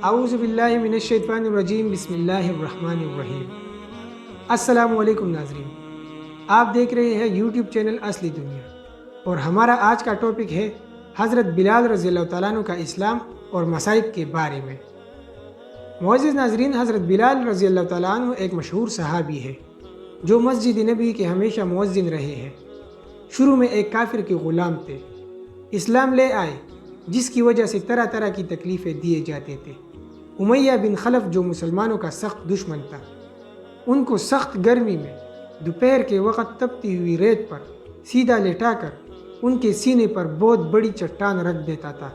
اعوذ باللہ من الشیطان الرجیم بسم اللہ الرحمن الرحیم۔ السلام علیکم ناظرین، آپ دیکھ رہے ہیں یوٹیوب چینل اصلی دنیا، اور ہمارا آج کا ٹاپک ہے حضرت بلال رضی اللہ تعالیٰ عنہ کا اسلام اور مصائب کے بارے میں۔ معزز ناظرین، حضرت بلال رضی اللہ تعالیٰ عنہ ایک مشہور صحابی ہے جو مسجد نبی کے ہمیشہ مؤذن رہے ہیں۔ شروع میں ایک کافر کے غلام تھے، اسلام لے آئے جس کی وجہ سے طرح طرح کی تکلیفیں دیے جاتے تھے۔ امیہ بن خلف جو مسلمانوں کا سخت دشمن تھا، ان کو سخت گرمی میں دوپہر کے وقت تپتی ہوئی ریت پر سیدھا لٹا کر ان کے سینے پر بہت بڑی چٹان رکھ دیتا تھا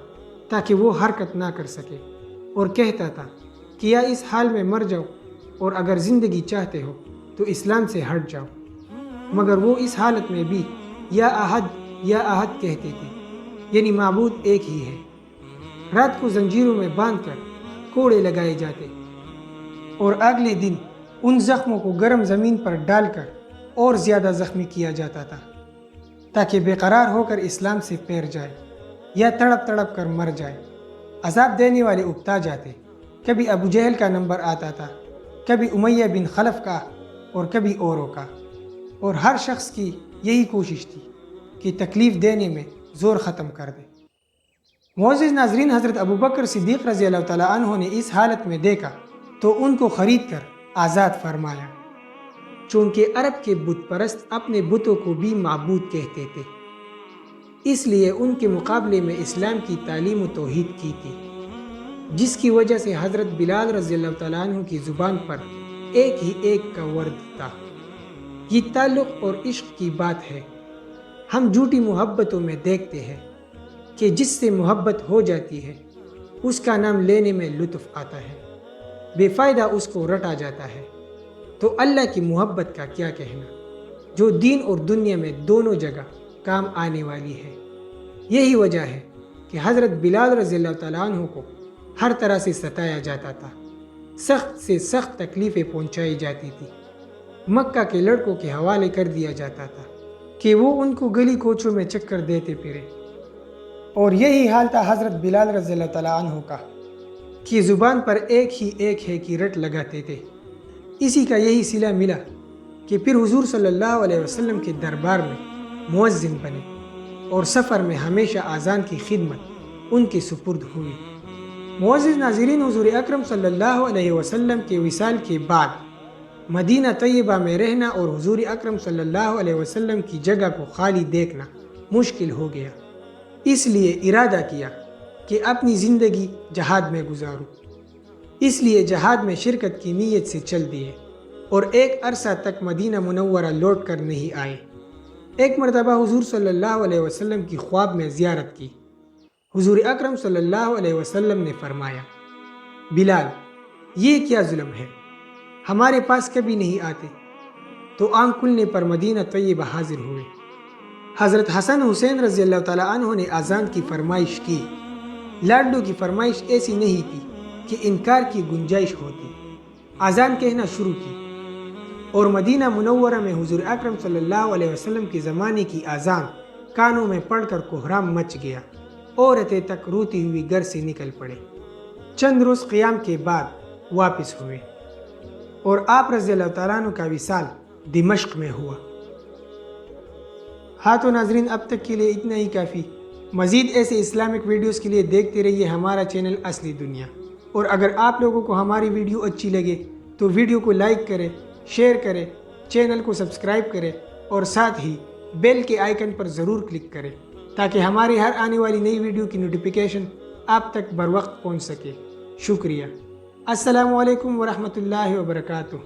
تاکہ وہ حرکت نہ کر سکے، اور کہتا تھا کہ یا اس حال میں مر جاؤ، اور اگر زندگی چاہتے ہو تو اسلام سے ہٹ جاؤ۔ مگر وہ اس حالت میں بھی یا احد کہتے تھے، یعنی معبود ایک ہی ہے۔ رات کو زنجیروں میں باندھ کر کوڑے لگائے جاتے، اور اگلے دن ان زخموں کو گرم زمین پر ڈال کر اور زیادہ زخمی کیا جاتا تھا تاکہ بے قرار ہو کر اسلام سے پھیر جائے یا تڑپ تڑپ کر مر جائے۔ عذاب دینے والے اکتا جاتے، کبھی ابو جہل کا نمبر آتا تھا، کبھی امیہ بن خلف کا، اور کبھی اوروں کا، اور ہر شخص کی یہی کوشش تھی کہ تکلیف دینے میں زور ختم کر دے۔ معزز ناظرین، حضرت ابوبکر صدیق رضی اللہ تعالیٰ عنہ نے اس حالت میں دیکھا تو ان کو خرید کر آزاد فرمایا، چونکہ عرب کے بت پرست اپنے بتوں کو بھی معبود کہتے تھے، اس لیے ان کے مقابلے میں اسلام کی تعلیم و توحید کی تھی، جس کی وجہ سے حضرت بلال رضی اللہ تعالیٰ عنہ کی زبان پر ایک ہی ایک کا ورد تھا۔ یہ تعلق اور عشق کی بات ہے۔ ہم جھوٹی محبتوں میں دیکھتے ہیں کہ جس سے محبت ہو جاتی ہے اس کا نام لینے میں لطف آتا ہے، بے فائدہ اس کو رٹا جاتا ہے۔ تو اللہ کی محبت کا کیا کہنا، جو دین اور دنیا میں دونوں جگہ کام آنے والی ہے۔ یہی وجہ ہے کہ حضرت بلال رضی اللہ تعالیٰ عنہ کو ہر طرح سے ستایا جاتا تھا، سخت سے سخت تکلیفیں پہنچائی جاتی تھی، مکہ کے لڑکوں کے حوالے کر دیا جاتا تھا کہ وہ ان کو گلی کوچوں میں چکر دیتے پھرے۔ اور یہی حال تھا حضرت بلال رضی اللہ تعالیٰ عنہ کا کہ زبان پر ایک ہی ایک ہے کی رٹ لگاتے تھے۔ اسی کا یہی صلہ ملا کہ پھر حضور صلی اللہ علیہ وسلم کے دربار میں مؤذن بنے، اور سفر میں ہمیشہ اذان کی خدمت ان کے سپرد ہوئی۔ معزز ناظرین، حضور اکرم صلی اللہ علیہ وسلم کے وصال کے بعد مدینہ طیبہ میں رہنا اور حضور اکرم صلی اللہ علیہ وسلم کی جگہ کو خالی دیکھنا مشکل ہو گیا۔ اس لیے ارادہ کیا کہ اپنی زندگی جہاد میں گزاروں، اس لیے جہاد میں شرکت کی نیت سے چل دیے، اور ایک عرصہ تک مدینہ منورہ لوٹ کر نہیں آئے۔ ایک مرتبہ حضور صلی اللہ علیہ وسلم کی خواب میں زیارت کی۔ حضور اکرم صلی اللہ علیہ وسلم نے فرمایا، بلال، یہ کیا ظلم ہے، ہمارے پاس کبھی نہیں آتے۔ تو آنکھ کھلنے پر مدینہ طیبہ حاضر ہوئے۔ حضرت حسن حسین رضی اللہ تعالیٰ عنہ نے اذان کی فرمائش کی۔ لاڈلو کی فرمائش ایسی نہیں تھی کہ انکار کی گنجائش ہوتی۔ اذان کہنا شروع کی، اور مدینہ منورہ میں حضور اکرم صلی اللہ علیہ وسلم کے زمانے کی اذان کانوں میں پڑھ کر کوہرام مچ گیا۔ عورتیں تک روتی ہوئی گھر سے نکل پڑے۔ چند روز قیام کے بعد واپس ہوئے، اور آپ رضی اللہ تعالیٰ عنہ کا وصال دمشق میں ہوا۔ ہاں تو ناظرین، اب تک کے لیے اتنا ہی کافی۔ مزید ایسے اسلامک ویڈیوز کے لیے دیکھتے رہیے ہمارا چینل اصلی دنیا، اور اگر آپ لوگوں کو ہماری ویڈیو اچھی لگے تو ویڈیو کو لائک کریں، شیئر کریں، چینل کو سبسکرائب کریں، اور ساتھ ہی بیل کے آئیکن پر ضرور کلک کریں تاکہ ہماری ہر آنے والی نئی ویڈیو کی نوٹیفیکیشن آپ تک بر وقت پہنچ سکے۔ شکریہ۔ السلام علیکم ورحمۃ اللہ وبرکاتہ۔